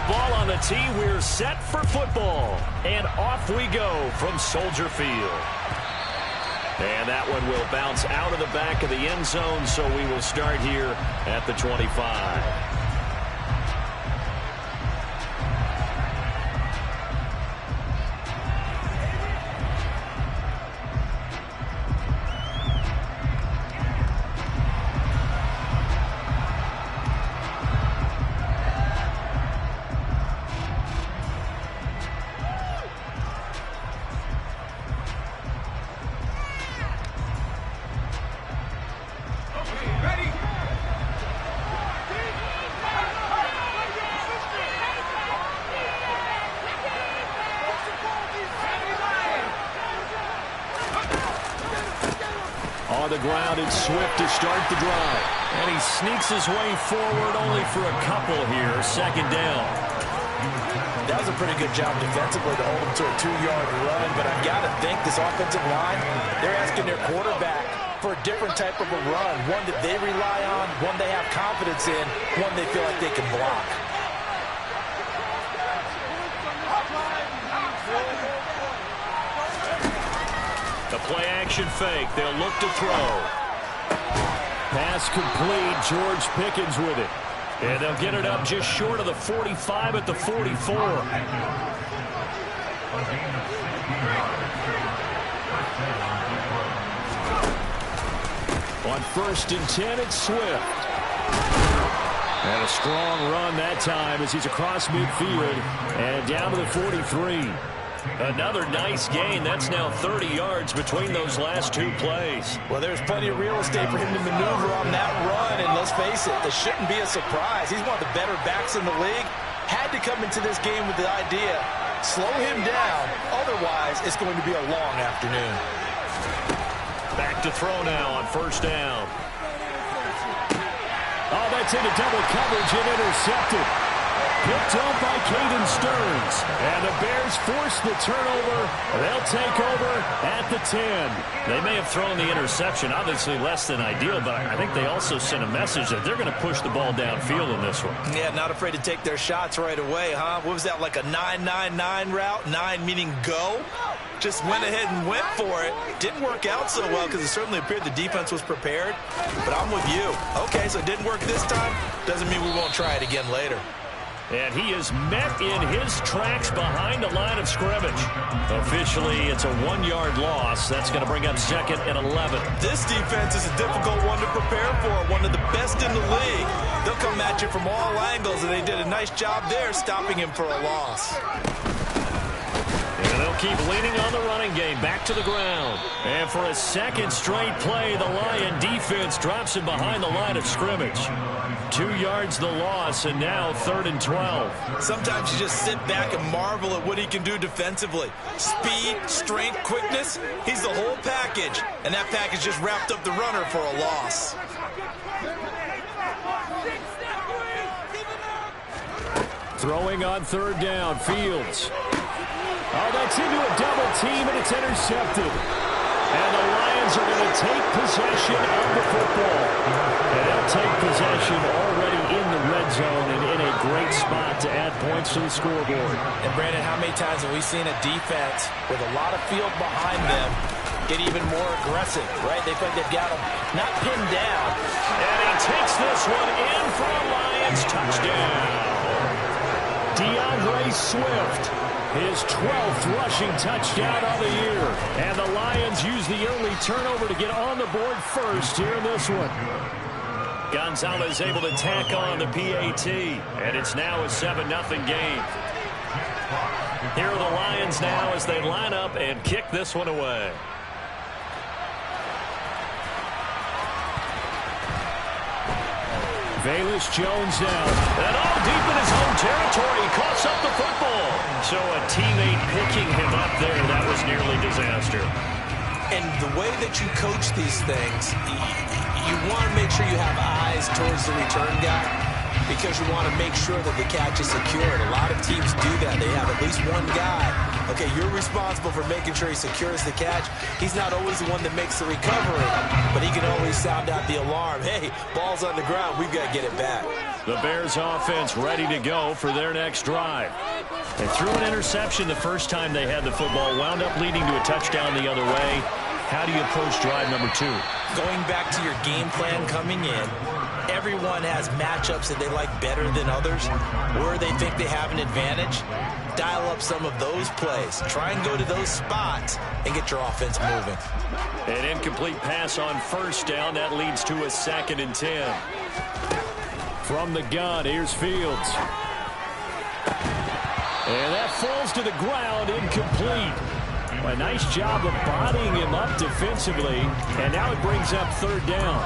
The ball on the tee. We're set for football. And off we go from Soldier Field. And that one will bounce out of the back of the end zone, so we will start here at the 25. On the ground, it's Swift to start the drive. And he sneaks his way forward only for a couple here. Second down. That was a pretty good job defensively to hold him to a 2-yard run. But I've got to think this offensive line, they're asking their quarterback for a different type of a run. One that they rely on, one they have confidence in, one they feel like they can block. The play-action fake. They'll look to throw. Pass complete. George Pickens with it. And they'll get it up just short of the 45 at the 44. On 1st and 10, it's Swift. And a strong run that time as he's across midfield and down to the 43. Another nice gain. That's now 30 yards between those last two plays. Well, there's plenty of real estate for him to maneuver on that run. And let's face it, this shouldn't be a surprise. He's one of the better backs in the league. Had to come into this game with the idea, slow him down. Otherwise, it's going to be a long afternoon. Back to throw now on 1st down. Oh, that's into double coverage and intercepted. Picked up by Caden Stearns. And the Bears force the turnover. They'll take over at the 10. They may have thrown the interception, obviously less than ideal, but I think they also sent a message that they're going to push the ball downfield in this one. Yeah, not afraid to take their shots right away, huh? What was that, like a 9-9-9 route? 9 meaning go? Just went ahead and went for it. Didn't work out so well because it certainly appeared the defense was prepared. But I'm with you. Okay, so it didn't work this time. Doesn't mean we won't try it again later. And he is met in his tracks behind the line of scrimmage. Officially, it's a 1-yard loss. That's going to bring up 2nd and 11. This defense is a difficult one to prepare for, one of the best in the league. They'll come at you from all angles, and they did a nice job there stopping him for a loss. And they'll keep leaning on the running game. Back to the ground. And for a second straight play, the Lion defense drops him behind the line of scrimmage. 2 yards the loss, and now 3rd and 12. Sometimes you just sit back and marvel at what he can do defensively. Speed, strength, quickness, he's the whole package. And that package just wrapped up the runner for a loss. Throwing on 3rd down, Fields. Oh, that's into a double team, and it's intercepted. And the Lions are going to take possession of the football. And they'll take possession already in the red zone and in a great spot to add points to the scoreboard. And, Brandon, how many times have we seen a defense with a lot of field behind them get even more aggressive, right? They think they've got them not pinned down. And he takes this one in for a Lions touchdown. DeAndre Swift. His 12th rushing touchdown of the year. And the Lions use the early turnover to get on the board first here in this one. Gonzalez able to tack on the PAT. And it's now a 7-0 game. Here are the Lions now as they line up and kick this one away. Velus Jones down. And all deep in his own territory. He coughs up the football. So a teammate picking him up there. That was nearly disaster. And the way that you coach these things, you want to make sure you have eyes towards the return guy because you want to make sure that the catch is secured. A lot of teams do that. They have at least one guy Okay, you're responsible for making sure he secures the catch. He's not always the one that makes the recovery, but he can always sound out the alarm. Hey, ball's on the ground. We've got to get it back. The Bears offense ready to go for their next drive. They threw an interception the first time they had the football, wound up leading to a touchdown the other way. How do you approach drive number 2? Going back to your game plan coming in, everyone has matchups that they like better than others, where they think they have an advantage. Dial up some of those plays. Try and go to those spots and get your offense moving. An incomplete pass on first down. That leads to a 2nd and 10. From the gun, here's Fields. And that falls to the ground, incomplete. A nice job of bodying him up defensively, and now it brings up 3rd down.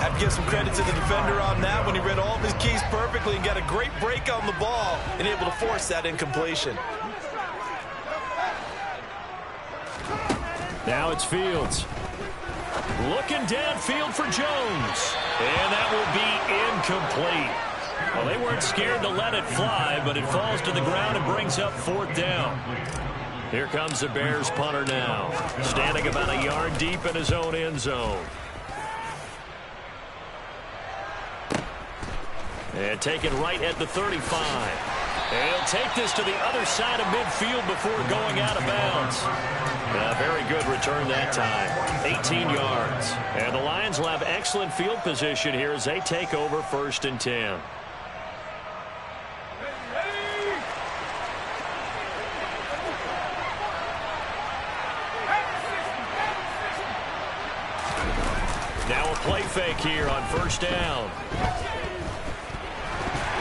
Have to give some credit to the defender on that when he read all of his keys perfectly and got a great break on the ball and able to force that incompletion. Now it's Fields. Looking downfield for Jones. And that will be incomplete. Well, they weren't scared to let it fly, but it falls to the ground and brings up 4th down. Here comes the Bears punter now, standing about a yard deep in his own end zone. And taken right at the 35. And he'll take this to the other side of midfield before going out of bounds. A very good return that time. 18 yards. And the Lions will have excellent field position here as they take over 1st and 10. Now a play fake here on 1st down.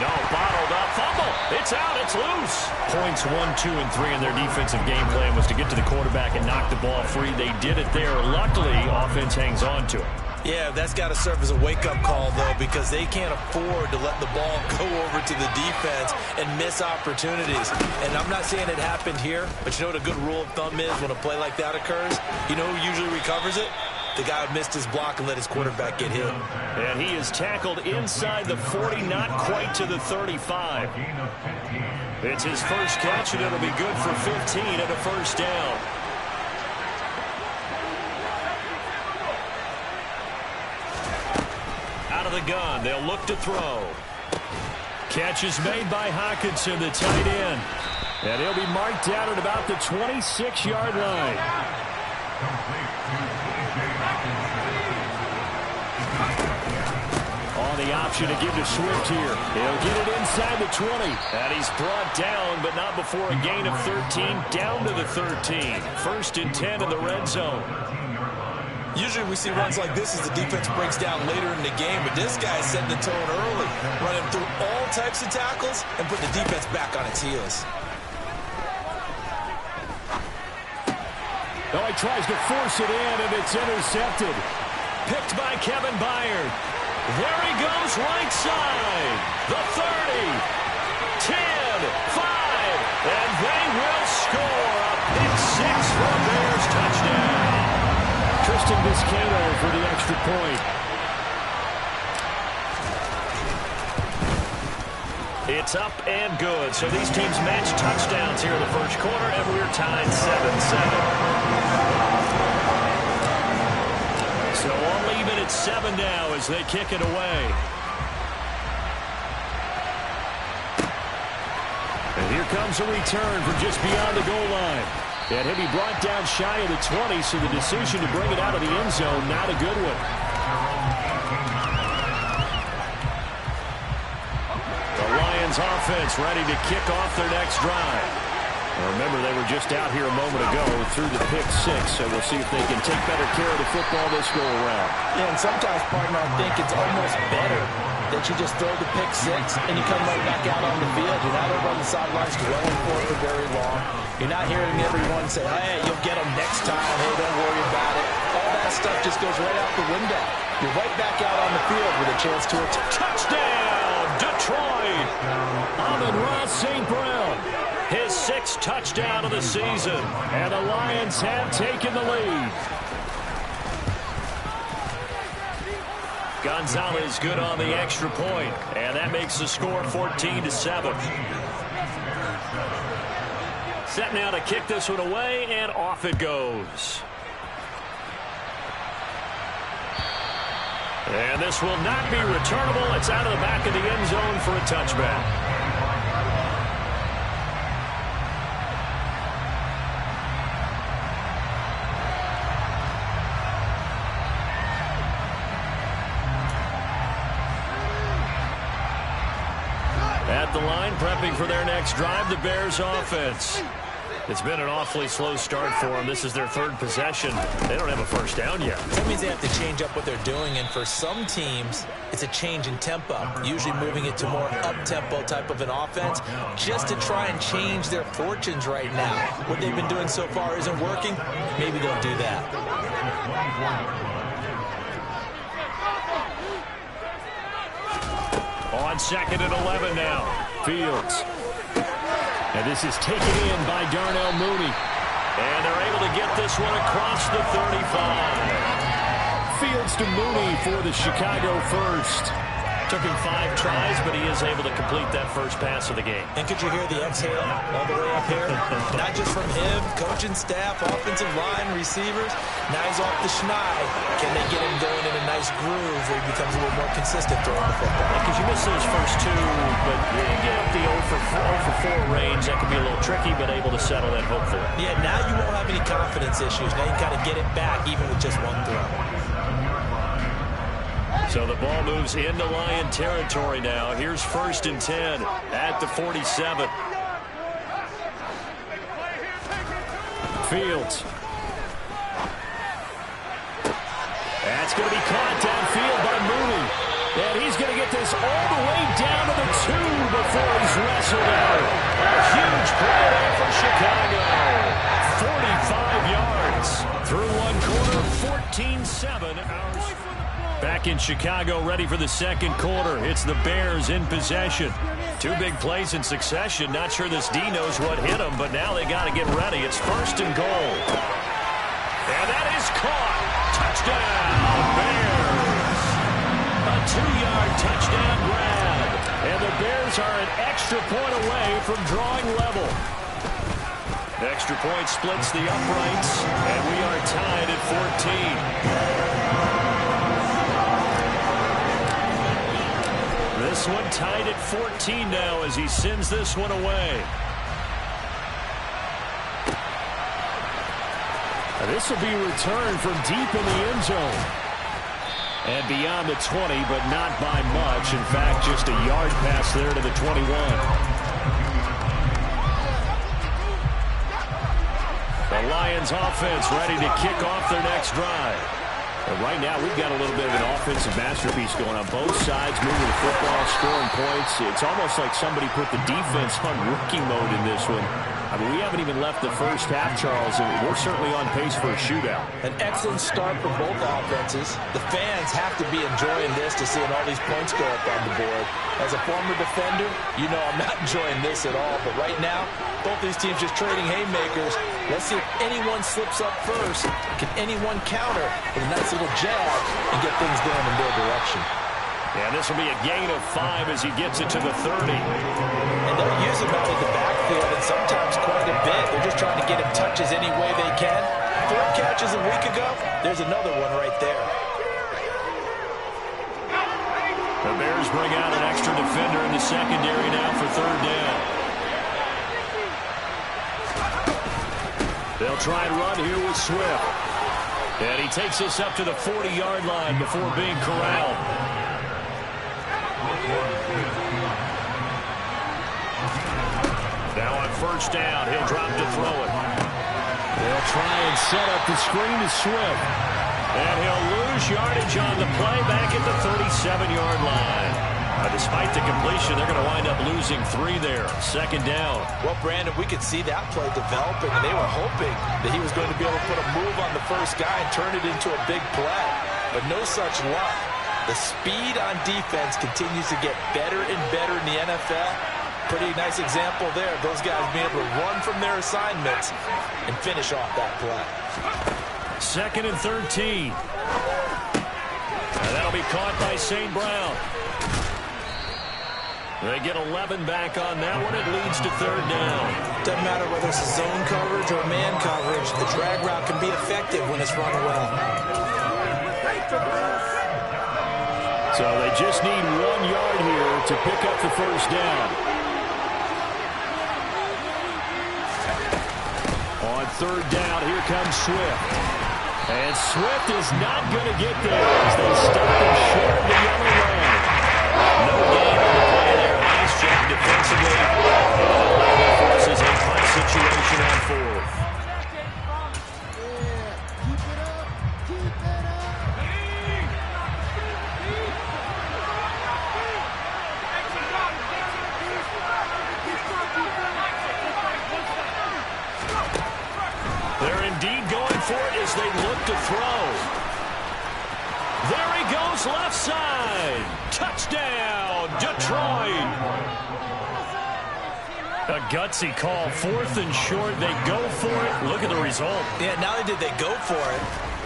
No, bottled up, fumble. It's out, it's loose. Points 1, 2, and 3 in their defensive game plan was to get to the quarterback and knock the ball free. They did it there. Luckily, offense hangs on to it. Yeah, that's got to serve as a wake-up call, though, because they can't afford to let the ball go over to the defense and miss opportunities. And I'm not saying it happened here, but you know what a good rule of thumb is when a play like that occurs? You know who usually recovers it? The guy who missed his block and let his quarterback get hit. And he is tackled inside the 40, not quite to the 35. It's his first catch, and it'll be good for 15 and a 1st down. Out of the gun, they'll look to throw. Catch is made by Hockenson, the tight end. And he'll be marked down at about the 26-yard line. The option to give to Swift here. He'll get it inside the 20. And he's brought down, but not before a gain of 13, down to the 13. 1st and 10 in the red zone. Usually we see runs like this as the defense breaks down later in the game, but this guy is setting the tone early, running through all types of tackles and putting the defense back on its heels. Oh, he tries to force it in, and it's intercepted. Picked by Kevin Byard. There he goes, right side. The 30, 10, 5, and they will score a pick 6 for a Bears touchdown. Tristan Vizcaino for the extra point. It's up and good. So these teams match touchdowns here in the first quarter, and we're tied 7-7. So all even at 7 now as they kick it away. And here comes a return from just beyond the goal line. And he'll be brought down shy of the 20, so the decision to bring it out of the end zone, not a good one. The Lions offense ready to kick off their next drive. Now remember, they were just out here a moment ago through the pick 6, so we'll see if they can take better care of the football this go around. Yeah, and sometimes, partner, I think it's almost better that you just throw the pick 6 and you come right back out on the field. You're not over on the sidelines dwelling for it for very long. You're not hearing everyone say, hey, you'll get them next time. Hey, don't worry about it. All that stuff just goes right out the window. You're right back out on the field with a chance to attack. Touchdown, Detroit! Amon-Ra St. Brown. His 6th touchdown of the season. And the Lions have taken the lead. Gonzalez good on the extra point. And that makes the score 14-7. Set now to kick this one away, and off it goes. And this will not be returnable. It's out of the back of the end zone for a touchback. At the line, prepping for their next drive, the Bears offense. It's been an awfully slow start for them. This is their third possession. They don't have a first down yet. That means they have to change up what they're doing, and for some teams, it's a change in tempo, usually moving it to more up-tempo type of an offense, just to try and change their fortunes right now. What they've been doing so far isn't working. Maybe they'll do that. On 2nd and 11 now. Fields. And this is taken in by Darnell Mooney. And they're able to get this one across the 35. Fields to Mooney for the Chicago first. Took him 5 tries, but he is able to complete that first pass of the game. And could you hear the exhale all the way up here? Not just from him, coaching staff, offensive line, receivers. Now he's off the schneid. Can they get him going in a nice groove where he becomes a little more consistent throwing the football? Because you miss those first 2, but you get up the 0 for 4 range. That could be a little tricky, but able to settle in, hopefully. Yeah, now you won't have any confidence issues. Now you can kind of get it back even with just one throw. So the ball moves into Lion territory now. Here's 1st and 10 at the 47. Fields. That's going to be caught downfield by Mooney. And he's going to get this all the way down to the 2 before he's wrestled out. A huge play there for Chicago. 45 yards through one quarter, 14-7. Back in Chicago, ready for the second quarter. It's the Bears in possession. 2 big plays in succession. Not sure this D knows what hit him, but now they got to get ready. It's 1st and goal. And that is caught. Touchdown, Bears. A 2-yard touchdown grab. And the Bears are an extra point away from drawing level. The extra point splits the uprights, and we are tied at 14. This one tied at 14 now as he sends this one away. And this will be returned from deep in the end zone. And beyond the 20, but not by much. In fact, just a yard pass there to the 21. The Lions offense ready to kick off their next drive. And right now, we've got a little bit of an offensive masterpiece going on. Both sides moving the football, scoring points. It's almost like somebody put the defense on rookie mode in this one. I mean, we haven't even left the first half, Charles, and we're certainly on pace for a shootout. An excellent start for both offenses. The fans have to be enjoying this to seeing all these points go up on the board. As a former defender, you know I'm not enjoying this at all. But right now, both these teams just trading haymakers. Let's see if anyone slips up first. Can anyone counter with a nice little jab and get things going in their direction? And this will be a gain of 5 as he gets it to the 30. And they'll use him out in the backfield, and sometimes quite a bit. They're just trying to get him touches any way they can. 4 catches a week ago. There's another one right there. The Bears bring out an extra defender in the secondary now for 3rd down. They'll try and run here with Swift. And he takes us up to the 40-yard line before being corralled. Now on 1st down, he'll drop to throw it. They'll try and set up the screen to Swift. And he'll lose yardage on the play back at the 37-yard line. Despite the completion, they're going to wind up losing 3 there. 2nd down. Well, Brandon, we could see that play developing, and they were hoping that he was going to be able to put a move on the first guy and turn it into a big play. But no such luck. The speed on defense continues to get better and better in the NFL. Pretty nice example there of those guys being able to run from their assignments and finish off that play. 2nd and 13. And that'll be caught by St. Brown. They get 11 back on that one. It leads to third down. Doesn't matter whether it's a zone coverage or man coverage. The drag route can be effective when it's run well. So they just need 1 yard here to pick up the first down. On third down, here comes Swift. And Swift is not going to get there as they stop him short of the yellow line. No gain on the play there. Nice job defensively. And forces a punt situation on fourth. They're indeed going for it as they look to throw. There he goes, left side. Touchdown, Detroit. A gutsy call, 4th and short. They go for it. Look at the result. Yeah, not only did they go for it,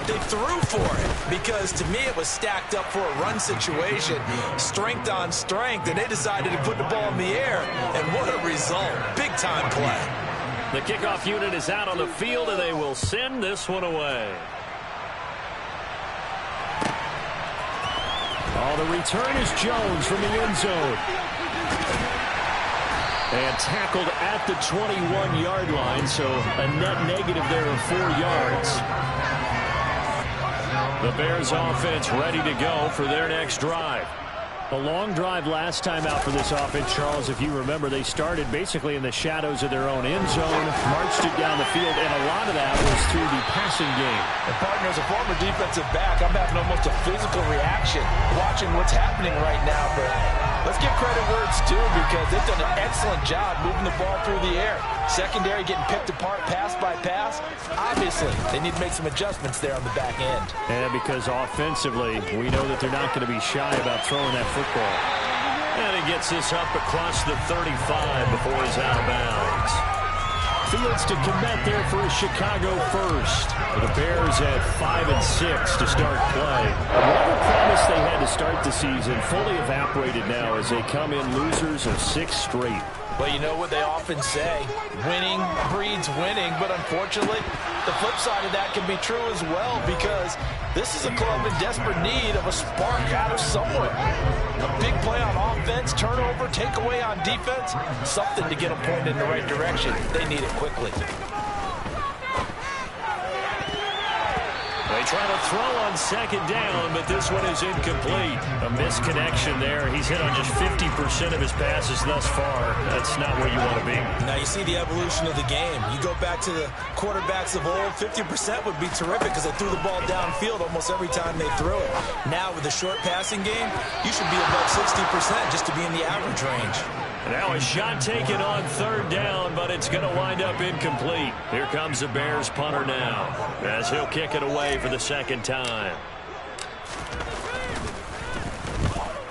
they threw for it, because to me it was stacked up for a run situation, strength on strength, and they decided to put the ball in the air, and what a result. Big time play. The kickoff unit is out on the field, and they will send this one away. Oh, the return is Jones from the end zone. And tackled at the 21-yard line, so a net negative there of 4 yards. The Bears offense ready to go for their next drive. A long drive last time out for this offense, Charles. If you remember, they started basically in the shadows of their own end zone, marched it down the field, and a lot of that was through the passing game. And partner, as a former defensive back, I'm having almost a physical reaction watching what's happening right now. But let's give credit where it's due, because they've done an excellent job moving the ball through the air. Secondary getting picked apart pass by pass. Obviously, they need to make some adjustments there on the back end. And because offensively, we know that they're not going to be shy about throwing that football. And he gets this up across the 35 before he's out of bounds. Fields to commit there for a Chicago first. The Bears at 5 and 6 to start play. Whatever promise they had to start the season fully evaporated now as they come in losers of 6 straight. Well, you know what they often say, winning breeds winning, but unfortunately, the flip side of that can be true as well, because this is a club in desperate need of a spark out of somewhere. A big play on offense, turnover, takeaway on defense, something to get them pointed in the right direction. They need it quickly. They try to throw on second down, but this one is incomplete. A misconnection there. He's hit on just 50% of his passes thus far. That's not where you want to be. Now you see the evolution of the game. You go back to the quarterbacks of old, 50% would be terrific because they threw the ball downfield almost every time they threw it. Now with the short passing game, you should be above 60% just to be in the average range. Now a shot taken on third down, but it's going to wind up incomplete. Here comes the Bears punter now, as he'll kick it away for the second time.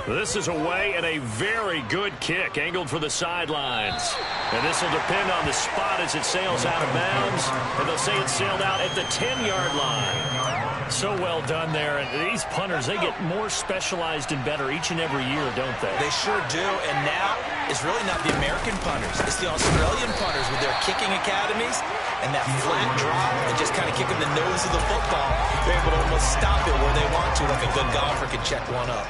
This is away, and a very good kick, angled for the sidelines. And this will depend on the spot as it sails out of bounds, and they'll say it sailed out at the 10-yard line. So well done there, and these punters, they get more specialized and better each and every year, don't they? They sure do, and now it's really not the American punters. It's the Australian punters with their kicking academies and that flat drop and just kind of kicking the nose of the football. They're able to almost stop it where they want to, like a good golfer can check one up.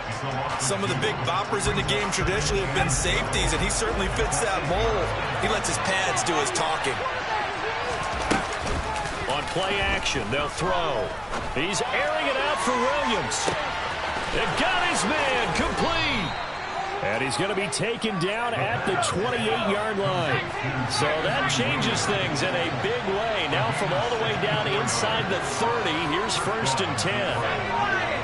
Some of the big boppers in the game traditionally have been safeties, and he certainly fits that mold. He lets his pads do his talking. On play action, they'll throw. He's airing it out for Williams. They got his man complete. And he's going to be taken down at the 28-yard line. So that changes things in a big way. Now from all the way down inside the 30, here's 1st and 10.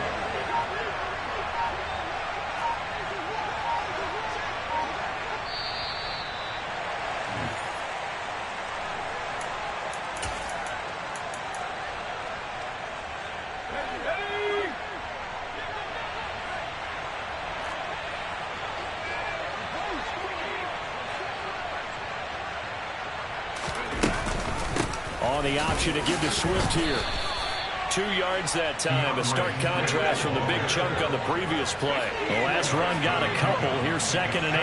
On the option to give to Swift here. 2 yards that time. A stark contrast from the big chunk on the previous play. The last run got a couple. Here's 2nd and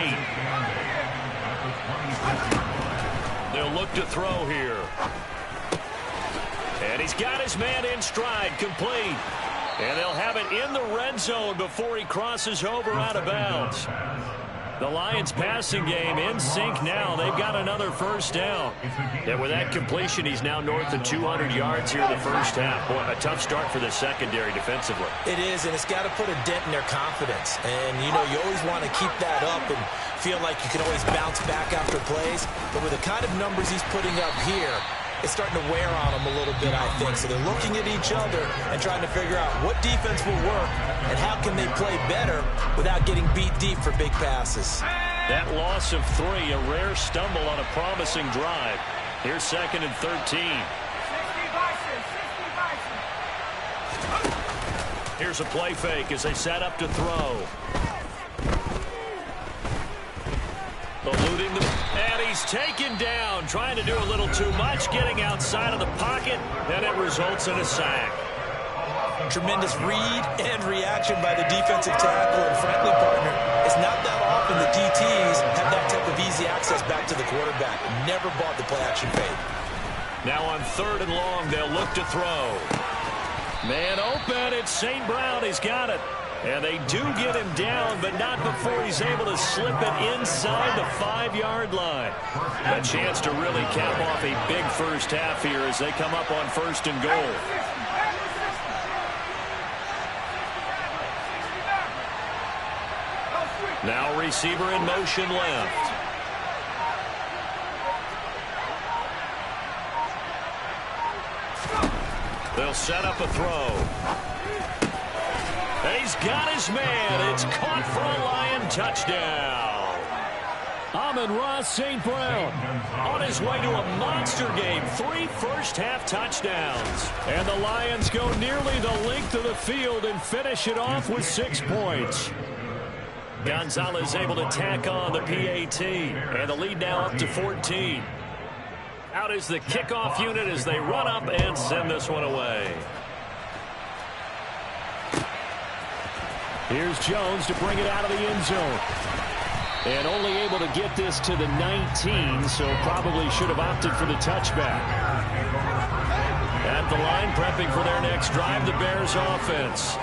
8. They'll look to throw here. And he's got his man in stride, complete. And they'll have it in the red zone before he crosses over out of bounds. The Lions passing game in sync now. They've got another first down. And with that completion, he's now north of 200 yards here in the first half. Boy, a tough start for the secondary defensively. It is, and it's got to put a dent in their confidence. And, you know, you always want to keep that up and feel like you can always bounce back after plays. But with the kind of numbers he's putting up here, it's starting to wear on them a little bit, I think. So they're looking at each other and trying to figure out what defense will work and how can they play better without getting beat deep for big passes. That loss of 3, a rare stumble on a promising drive. Here's 2nd and 13. Here's a play fake as they set up to throw. Eluding the... And he's taken down, trying to do a little too much, getting outside of the pocket, and it results in a sack. Tremendous read and reaction by the defensive tackle, and frankly, partner, it's not that often the DTs have that type of easy access back to the quarterback. Never bought the play-action fake. Now on 3rd and long, they'll look to throw. Man open, it's St. Brown, he's got it. And they do get him down, but not before he's able to slip it inside the 5-yard line. A chance to really cap off a big first half here as they come up on 1st and goal. Now receiver in motion left. They'll set up a throw. He's got his man. It's caught for a Lion touchdown. Amon-Ra St. Brown On his way to a monster game. 3 first-half touchdowns. And the Lions go nearly the length of the field and finish it off with 6 points. Gonzalez able to tack on the PAT. And the lead now up to 14. Out is the kickoff unit as they run up and send this one away. Here's Jones to bring it out of the end zone. And only able to get this to the 19, so probably should have opted for the touchback. At the line, prepping for their next drive, the Bears offense.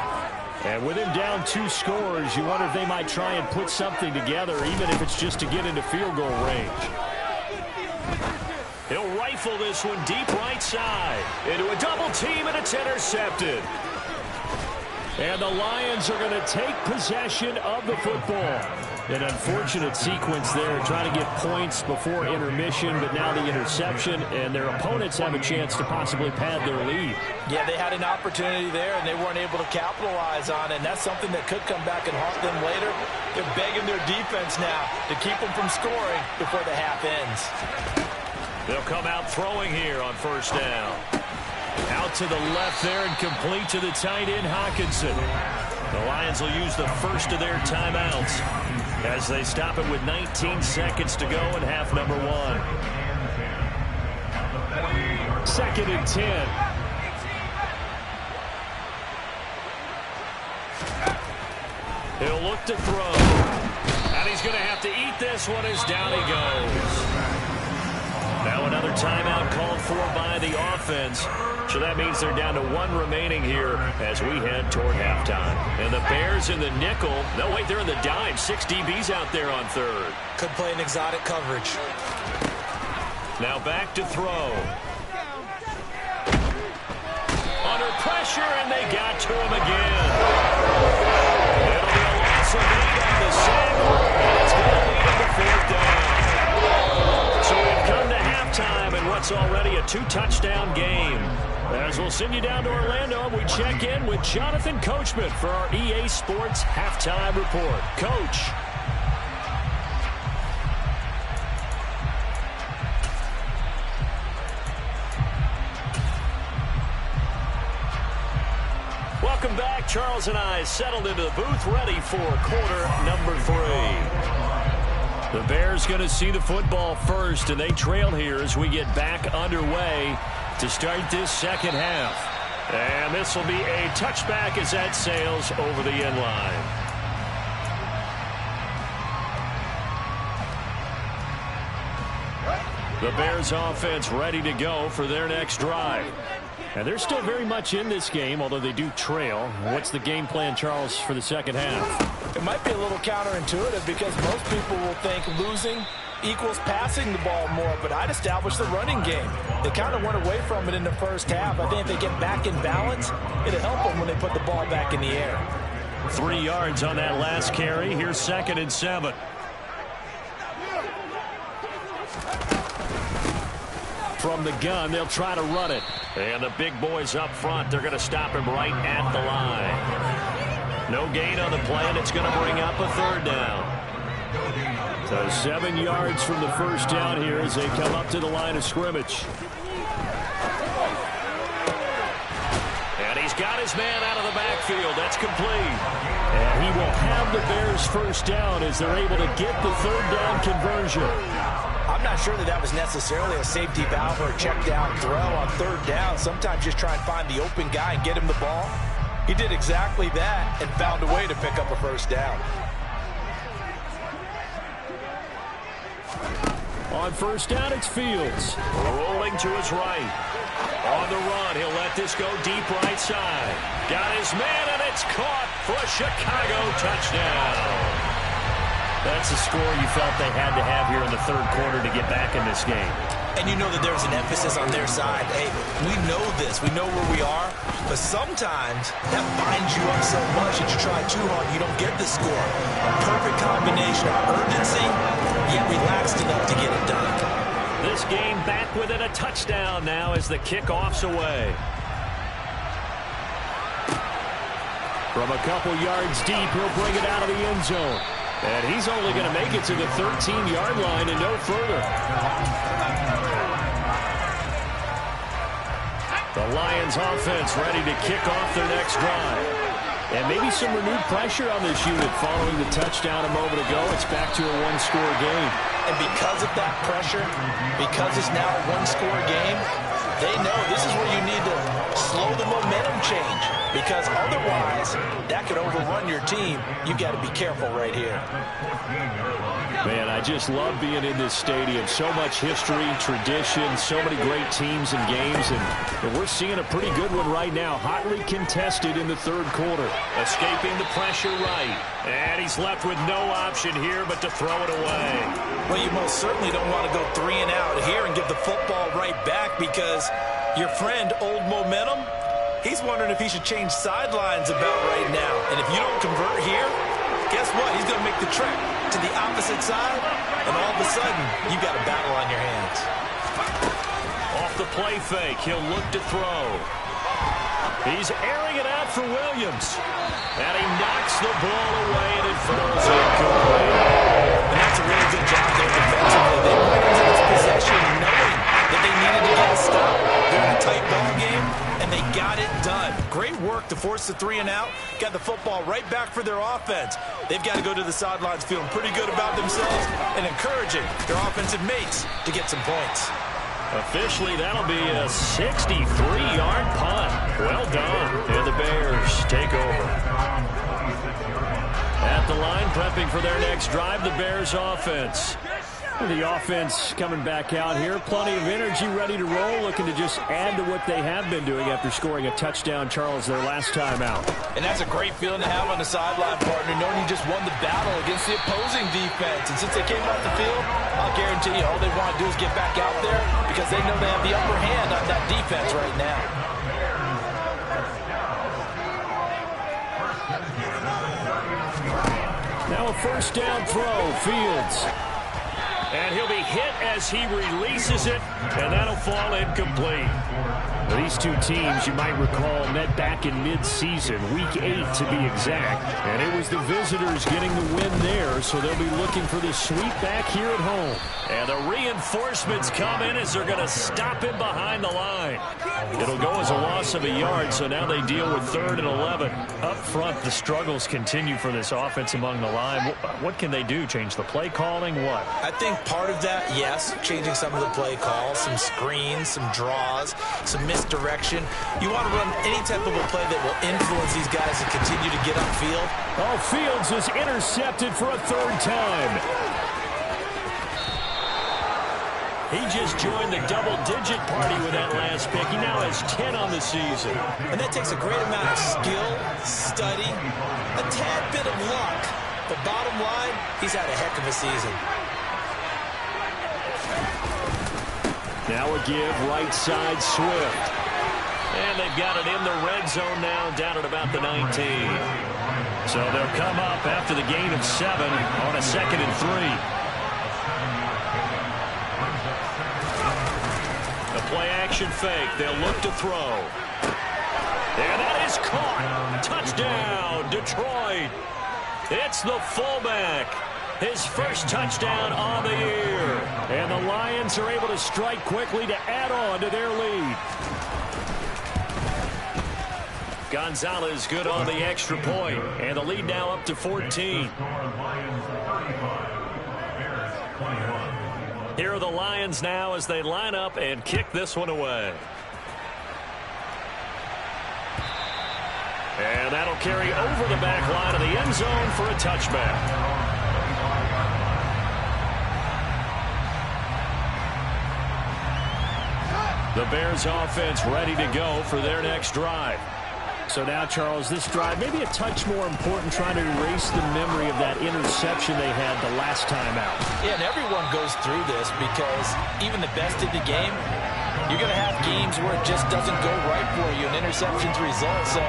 And with him down 2 scores, you wonder if they might try and put something together, even if it's just to get into field goal range. He'll rifle this one deep right side. Into a double team, and it's intercepted. And the Lions are going to take possession of the football. An unfortunate sequence there, trying to get points before intermission, but now the interception, and their opponents have a chance to possibly pad their lead. Yeah, they had an opportunity there, and they weren't able to capitalize on it, and that's something that could come back and haunt them later. They're begging their defense now to keep them from scoring before the half ends. They'll come out throwing here on 1st down. Out to the left there and complete to the tight end, Hawkinson. The Lions will use the first of their timeouts as they stop it with 19 seconds to go in half number 1. 2nd and 10. He'll look to throw. And he's going to have to eat this one as down he goes. Now another timeout called for by the offense. So that means they're down to 1 remaining here as we head toward halftime. And the Bears in the nickel. No, wait, they're in the dime. 6 DBs out there on 3rd. Could play an exotic coverage. Now back to throw. Under pressure, and they got to him again. It'll be a loss of 8 on the sack, and it's going to lead him to 4th down. So we've come to halftime in what's already a 2-touchdown game. As we'll send you down to Orlando, we check in with Jonathan Coachman for our EA Sports Halftime Report. Coach. Welcome back. Charles and I settled into the booth, ready for quarter number 3. The Bears going to see the football first, and they trail here as we get back underway to start this second half. And this will be a touchback as that sails over the end line. The Bears offense ready to go for their next drive. And they're still very much in this game, although they do trail. What's the game plan, Charles, for the second half? It might be a little counterintuitive because most people will think losing equals passing the ball more, but I'd establish the running game. They kind of went away from it in the first half. I think if they get back in balance, it'll help them when they put the ball back in the air. 3 yards on that last carry. Here's 2nd and 7. From the gun, they'll try to run it. And the big boys up front, they're going to stop him right at the line. No gain on the play, and it's going to bring up a 3rd down. So 7 yards from the first down here as they come up to the line of scrimmage. And he's got his man out of the backfield. That's complete. And he will have the Bears first down as they're able to get the 3rd down conversion. I'm not sure that was necessarily a safety valve or a check down throw on 3rd down. Sometimes just try and find the open guy and get him the ball. He did exactly that and found a way to pick up a first down. On first down, it's Fields. Rolling to his right. On the run, he'll let this go deep right side. Got his man, and it's caught for a Chicago touchdown. That's a score you felt they had to have here in the 3rd quarter to get back in this game. And you know that there's an emphasis on their side. Hey, we know this. We know where we are. But sometimes that binds you up so much that you try too hard, you don't get the score. A perfect combination of urgency, yet relaxed enough to get it done. This game back within a touchdown now as the kickoff's away. From a couple yards deep, he'll bring it out of the end zone. And he's only going to make it to the 13-yard line and no further. The Lions offense ready to kick off their next drive. And maybe some renewed pressure on this unit following the touchdown a moment ago. It's back to a one-score game. And because of that pressure, because it's now a one-score game, they know this is where you need to slow the momentum change. Because otherwise, that could overrun your team. You've got to be careful right here. Man, I just love being in this stadium. So much history, tradition, so many great teams and games. And we're seeing a pretty good one right now. Hotly contested in the 3rd quarter. Escaping the pressure right. And he's left with no option here but to throw it away. Well, you most certainly don't want to go 3 and out here and give the football right back because your friend, Old Momentum, he's wondering if he should change sidelines about right now. And if you don't convert here, guess what? He's going to make the trek to the opposite side, and all of a sudden, you've got a battle on your hands. Off the play fake, he'll look to throw. He's airing it out for Williams. And he knocks the ball away, and it falls incomplete. And that's a really good job there defensively. They went into this possession knowing that they needed to get a stop. They're in a tight ball game, and they got it done. Great work to force the 3 and out. Got the football right back for their offense. They've got to go to the sidelines feeling pretty good about themselves and encouraging their offensive mates to get some points. Officially, that'll be a 63-yard punt. Well done. And the Bears take over. At the line, prepping for their next drive, the Bears offense. The offense coming back out here. Plenty of energy, ready to roll, looking to just add to what they have been doing after scoring a touchdown, Charles, their last time out. And that's a great feeling to have on the sideline, partner, knowing you just won the battle against the opposing defense. And since they came off the field, I'll guarantee you all they want to do is get back out there because they know they have the upper hand on that defense right now. Now a first down throw, Fields. And he'll be hit as he releases it, and that'll fall incomplete. Well, these two teams, you might recall, met back in mid-season, Week 8 to be exact. And it was the visitors getting the win there, so they'll be looking for the sweep back here at home. And the reinforcements come in as they're going to stop him behind the line. It'll go as a loss of a yard, so now they deal with 3rd and 11. Up front, the struggles continue for this offense among the line. What can they do? Change the play calling? What? I think part of that, yes, changing some of the play calls, some screens, some draws, some misdirection. You want to run any type of a play that will influence these guys to continue to get upfield. Oh, Fields is intercepted for a third time. He just joined the double-digit party with that last pick. He now has 10 on the season. And that takes a great amount of skill, study, a tad bit of luck. But bottom line, he's had a heck of a season. Now a give, right side, Swift. And they've got it in the red zone now, down at about the 19. So they'll come up after the gain of 7 on a 2nd and 3. Play-action fake. They'll look to throw. And that is caught. Touchdown, Detroit. It's the fullback. His first touchdown on the year. And the Lions are able to strike quickly to add on to their lead. Gonzalez good on the extra point. And the lead now up to 14. Here are the Lions now as they line up and kick this one away. And that'll carry over the back line of the end zone for a touchback. The Bears offense ready to go for their next drive. So now, Charles, this drive maybe a touch more important, trying to erase the memory of that interception they had the last time out. Yeah, and everyone goes through this because even the best in the game, you're going to have games where it just doesn't go right for you, and interceptions result. So,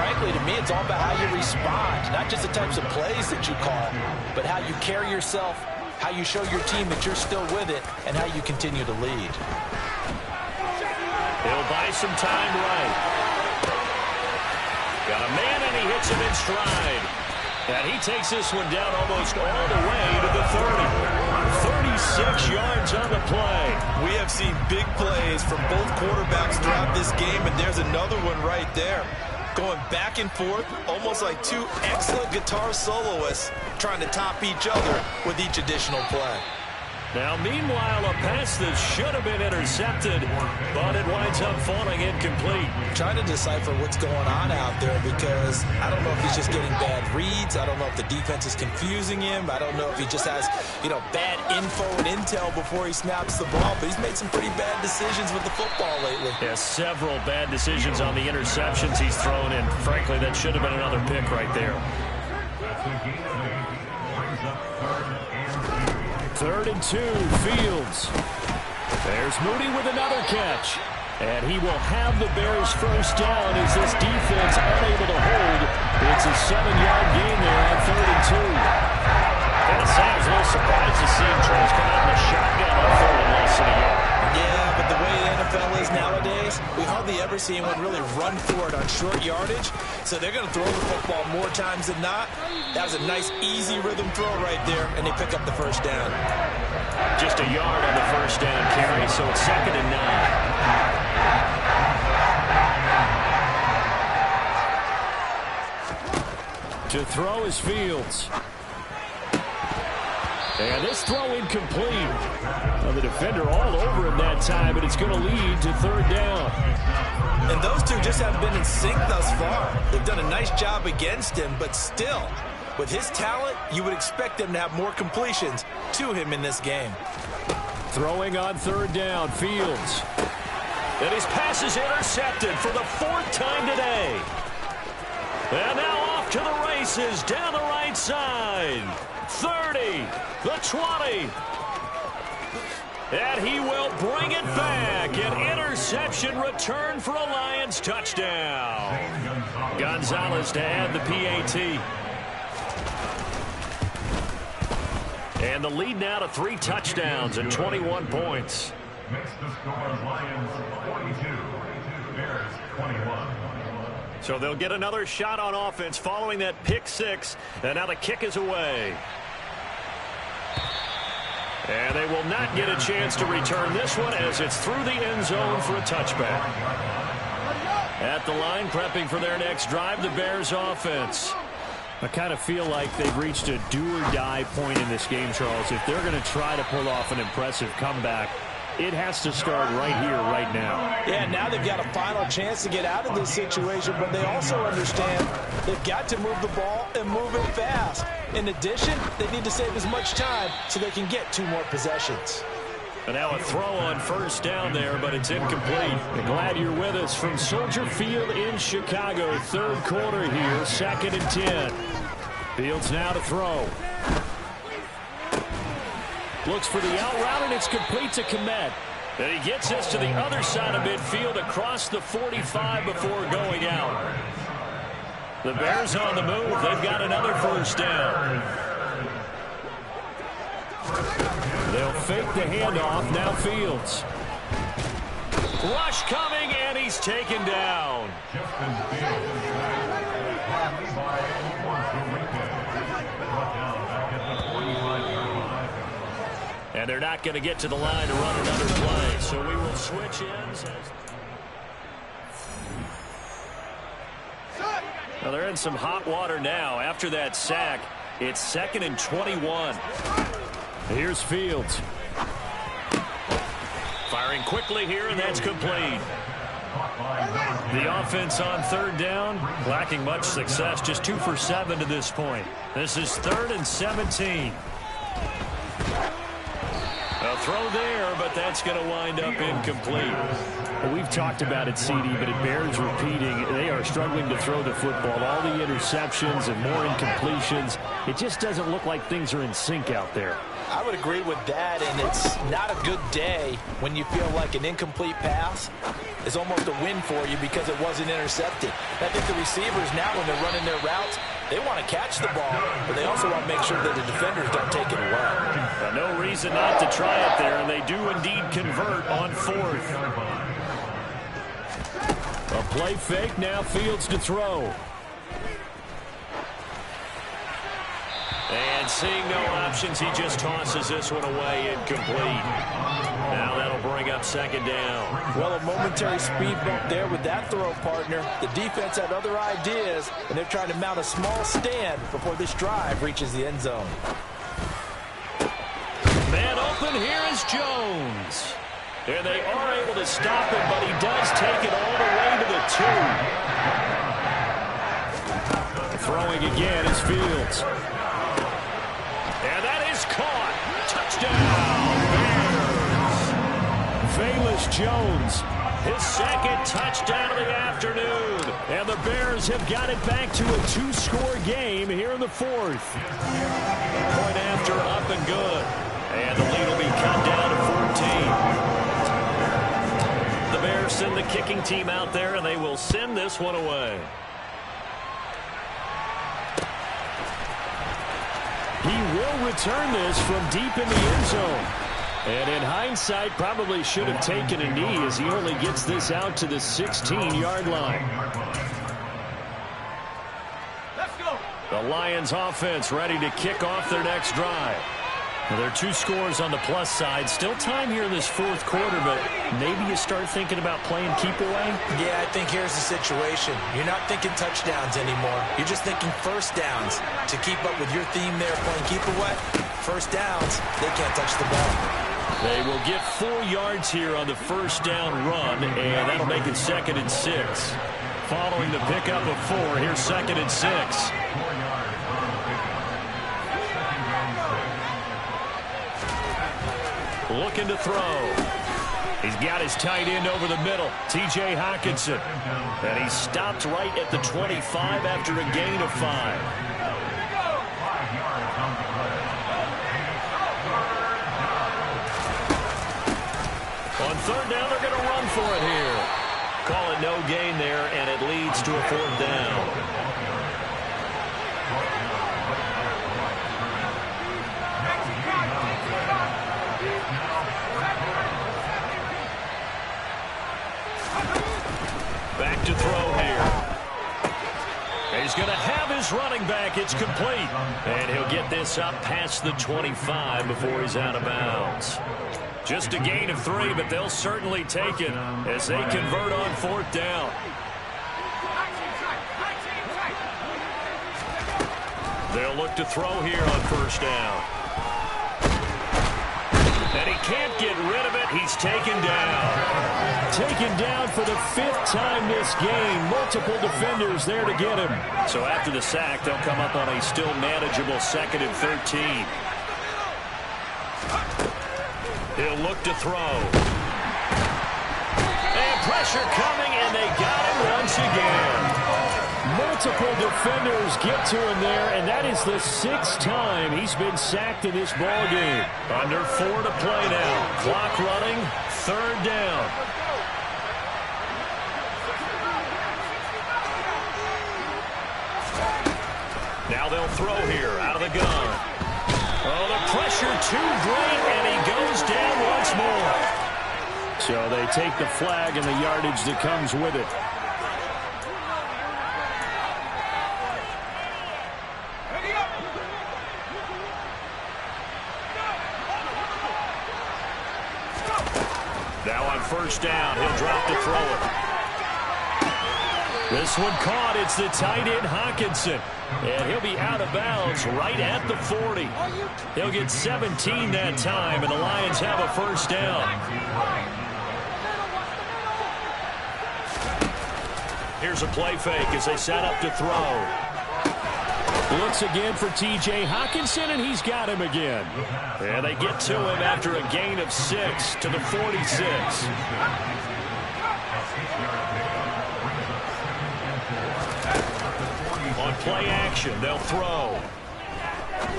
frankly, to me, it's all about how you respond, not just the types of plays that you call, but how you carry yourself, how you show your team that you're still with it, and how you continue to lead. He'll buy some time right. Got a man, and he hits him in stride. And he takes this one down almost all the way to the 30. 36 yards on the play. We have seen big plays from both quarterbacks throughout this game, and there's another one right there. Going back and forth, almost like two excellent guitar soloists trying to top each other with each additional play. Now, meanwhile, a pass that should have been intercepted, but it winds up falling incomplete. Trying to decipher what's going on out there because I don't know if he's just getting bad reads. I don't know if the defense is confusing him. I don't know if he just has, bad info and intel before he snaps the ball. But he's made some pretty bad decisions with the football lately. Yeah, several bad decisions on the interceptions he's thrown in. Frankly, that should have been another pick right there. 3rd and 2, Fields. There's Mooney with another catch. And he will have the Bears first down as this defense unable to hold. It's a 7-yard gain there on 3rd and 2. Gotta say, I was a little surprised to see Crumz come out in the shotgun on 3rd and less than a yard. Yeah, but the way the NFL is nowadays, we hardly ever see anyone really run for it on short yardage. So they're going to throw the football more times than not. That was a nice, easy rhythm throw right there, and they pick up the first down. Just a yard on the first down carry, so it's 2nd and 9. To throw is Fields. And this throw incomplete. Well, the defender all over him that time, but it's going to lead to 3rd down. And those two just haven't been in sync thus far. They've done a nice job against him, but still, with his talent, you would expect them to have more completions to him in this game. Throwing on 3rd down, Fields. And his pass is intercepted for the 4th time today. And now off to the races down the right side. 30, the 20. And he will bring it back. An interception return for a Lions touchdown. Gonzalez to add the PAT. And the lead now to 3 touchdowns and 21 points. Makes the score Lions 42, Bears 21. So they'll get another shot on offense following that pick 6. And now the kick is away. And they will not get a chance to return this one as it's through the end zone for a touchback. At the line, prepping for their next drive, the Bears offense. I kind of feel like they've reached a do-or-die point in this game, Charles. If they're going to try to pull off an impressive comeback, it has to start right here, right now. Yeah, now they've got a final chance to get out of this situation, but they also understand they've got to move the ball and move it fast. In addition, they need to save as much time so they can get 2 more possessions. And now a throw on first down there, but it's incomplete. Glad you're with us from Soldier Field in Chicago. Third quarter here, 2nd and 10. Fields now to throw. Looks for the out route, and it's complete to Kmet. And he gets this to the other side of midfield across the 45 before going out. The Bears on the move. They've got another first down. They'll fake the handoff. Now Fields. Rush coming, and he's taken down. And they're not going to get to the line to run another play, so we will switch ends. Well, they're in some hot water now. After that sack, it's 2nd and 21. Here's Fields. Firing quickly here, and that's complete. The offense on 3rd down, lacking much success, just 2 for 7 to this point. This is 3rd and 17. A throw there, but that's going to wind up incomplete. Well, we've talked about it, CD, but it bears repeating. They are struggling to throw the football. All the interceptions and more incompletions. It just doesn't look like things are in sync out there. I would agree with that, and it's not a good day when you feel like an incomplete pass is almost a win for you because it wasn't intercepted. I think the receivers now, when they're running their routes, they want to catch the ball, but they also want to make sure that the defenders don't take it away. No reason not to try it there, and they do indeed convert on 4th. A play fake, now Fields to throw. And seeing no options, he just tosses this one away incomplete. Now that'll bring up 2nd down. Well, a momentary speed bump there with that throw, partner. The defense had other ideas, and they're trying to mount a small stand before this drive reaches the end zone. Man open, here is Jones. And they are able to stop him, but he does take it all the way to the 2. Throwing again is Fields. And that is caught. Touchdown, Velus Jones. his 2nd touchdown of the afternoon. And the Bears have got it back to a 2-score game here in the 4th. Point after, up and good. And the lead will be cut down to 14. The Bears send the kicking team out there, and they will send this one away. He will return this from deep in the end zone. And in hindsight, probably should have taken a knee as he only gets this out to the 16-yard line. Let's go. The Lions offense ready to kick off their next drive. Well, there are 2 scores on the plus side. Still time here in this 4th quarter, but maybe you start thinking about playing keep away? Yeah, I think here's the situation. You're not thinking touchdowns anymore. You're just thinking first downs. To keep up with your theme there, playing keep away, first downs, they can't touch the ball. They will get 4 yards here on the first down run, and that'll make it 2nd and 6. Following the pickup of 4, here's 2nd and 6. Looking to throw. He's got his tight end over the middle, T.J. Hockenson. And he stopped right at the 25 after a gain of 5. On 3rd down, they're going to run for it here. Call it no gain there, and it leads to a 4th down. Back to throw here. He's going to have his running back. It's complete. And he'll get this up past the 25 before he's out of bounds. Just a gain of 3, but they'll certainly take it as they convert on 4th down. They'll look to throw here on first down. And he can't get rid of it. He's taken down. Taken down for the 5th time this game. Multiple defenders there to get him. So after the sack, they'll come up on a still manageable 2nd and 13. He'll look to throw. And pressure coming, and they got him once again. Multiple defenders get to him there, and that is the 6th time he's been sacked in this ball game. Under 4 to play now. Clock running, 3rd down. Now they'll throw here out of the gun. Oh, the pressure too great, and he goes down once more. So they take the flag and the yardage that comes with it. Now on first down, he'll drop to throw it. This one caught. It's the tight end, Hawkinson. And he'll be out of bounds right at the 40. He'll get 17 that time, and the Lions have a first down. Here's a play fake as they set up to throw. Looks again for T.J. Hawkinson, and he's got him again. And they get to him after a gain of 6 to the 46. On play action, they'll throw.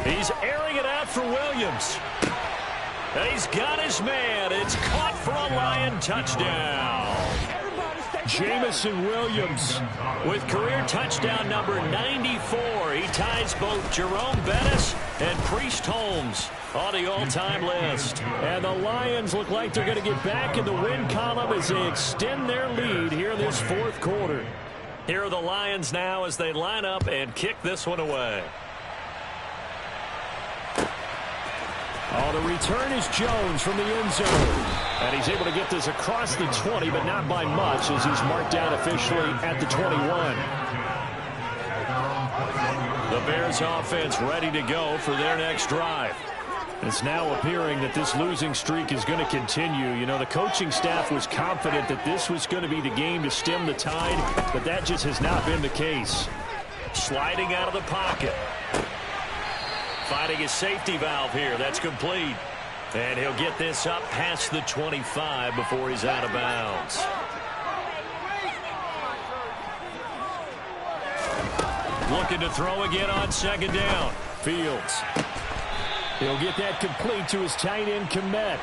He's airing it out for Williams. And he's got his man. It's caught for a Lion touchdown. Jamison Williams with career touchdown number 94. He ties both Jerome Bettis and Priest Holmes on the all-time list. And the Lions look like they're going to get back in the win column as they extend their lead here in this 4th quarter. Here are the Lions now as they line up and kick this one away. Oh, the return is Jones from the end zone. And he's able to get this across the 20, but not by much as he's marked down officially at the 21. The Bears offense ready to go for their next drive. It's now appearing that this losing streak is going to continue. You know, the coaching staff was confident that this was going to be the game to stem the tide, but that just has not been the case. Sliding out of the pocket. Finding his safety valve here. That's complete. And he'll get this up past the 25 before he's out of bounds. Looking to throw again on 2nd down. Fields. He'll get that complete to his tight end, Komet.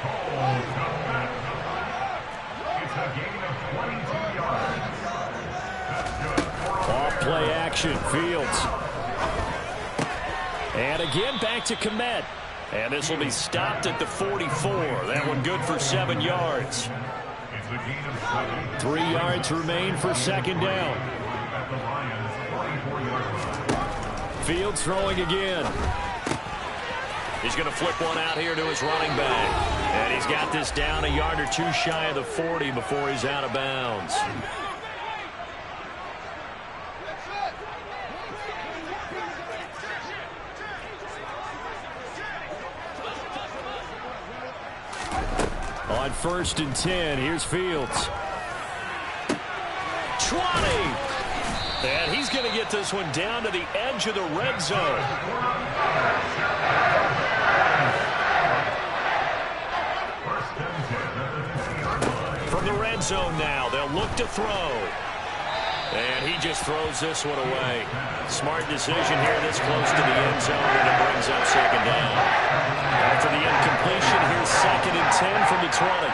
Off play action. Fields. And again back to Komet. And this will be stopped at the 44. That one good for 7 yards. 3 yards remain for 2nd down. Fields throwing again. He's going to flip one out here to his running back. And he's got this down a yard or 2 shy of the 40 before he's out of bounds. On 1st and 10, here's Fields. 20! And he's going to get this one down to the edge of the red zone. From the red zone now, they'll look to throw. And he just throws this one away. Smart decision here this close to the end zone, and it brings up 2nd down. After the incompletion, here's 2nd and 10 from the 20.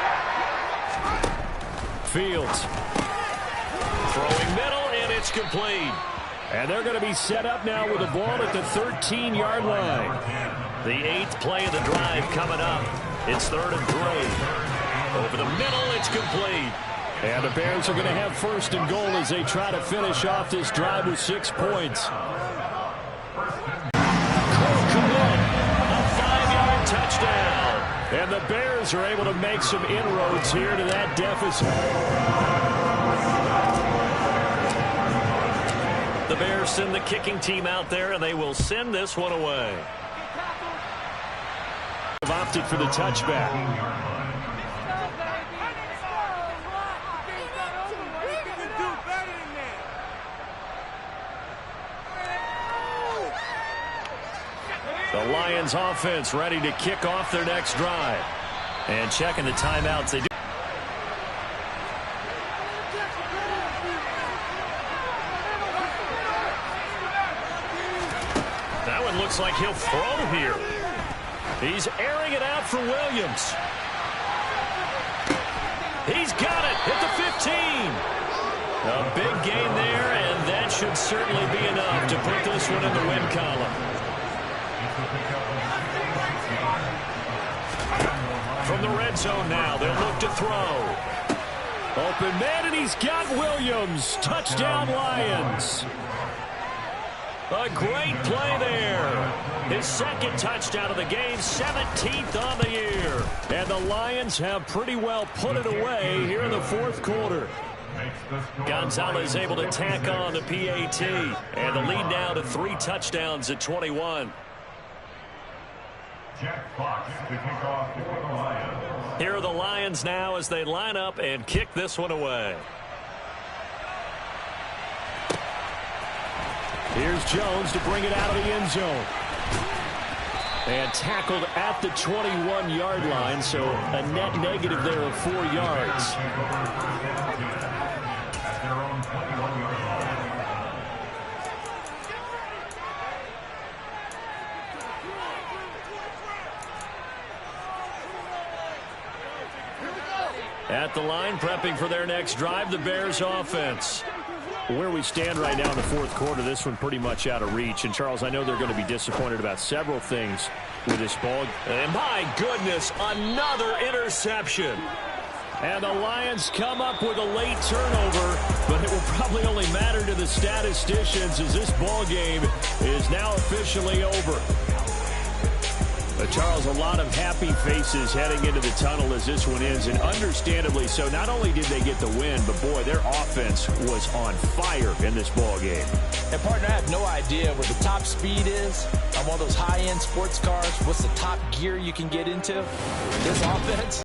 Fields. Throwing middle, and it's complete. And they're going to be set up now with the ball at the 13-yard line. The 8th play of the drive coming up. It's 3rd and 3. Over the middle, it's complete. And the Bears are going to have 1st and goal as they try to finish off this drive with 6 points. A 5-yard touchdown. And the Bears are able to make some inroads here to that deficit. The Bears send the kicking team out there, and they will send this one away. Have opted for the touchback. The Lions offense ready to kick off their next drive. And checking the timeouts. They do. That one looks like he'll throw here. He's airing it out for Williams. He's got it at the 15. A big gain there, and that should certainly be enough to put this one in the win column. From the red zone now, they'll look to throw. Open man, and he's got Williams. Touchdown, Lions. A great play there. His second touchdown of the game, 17th on the year. And the Lions have pretty well put it away here in the fourth quarter. Gonzalez able to tack on the PAT. And the lead now to 3 touchdowns at 21. Jack Fox to kick off for the Lions. Here are the Lions now as they line up and kick this one away. Here's Jones to bring it out of the end zone. And tackled at the 21-yard line, so a net negative there of 4 yards. At their own 21-yard line. At the line, prepping for their next drive, the Bears offense. Where we stand right now in the fourth quarter, this one pretty much out of reach. And, Charles, I know they're going to be disappointed about several things with this ball. And my goodness, another interception. And the Lions come up with a late turnover, but it will probably only matter to the statisticians as this ball game is now officially over. Charles, a lot of happy faces heading into the tunnel as this one ends, and understandably so. Not only did they get the win, but, boy, their offense was on fire in this ball game. And, partner, I have no idea what the top speed is on one of those high-end sports cars. What's the top gear you can get into? This offense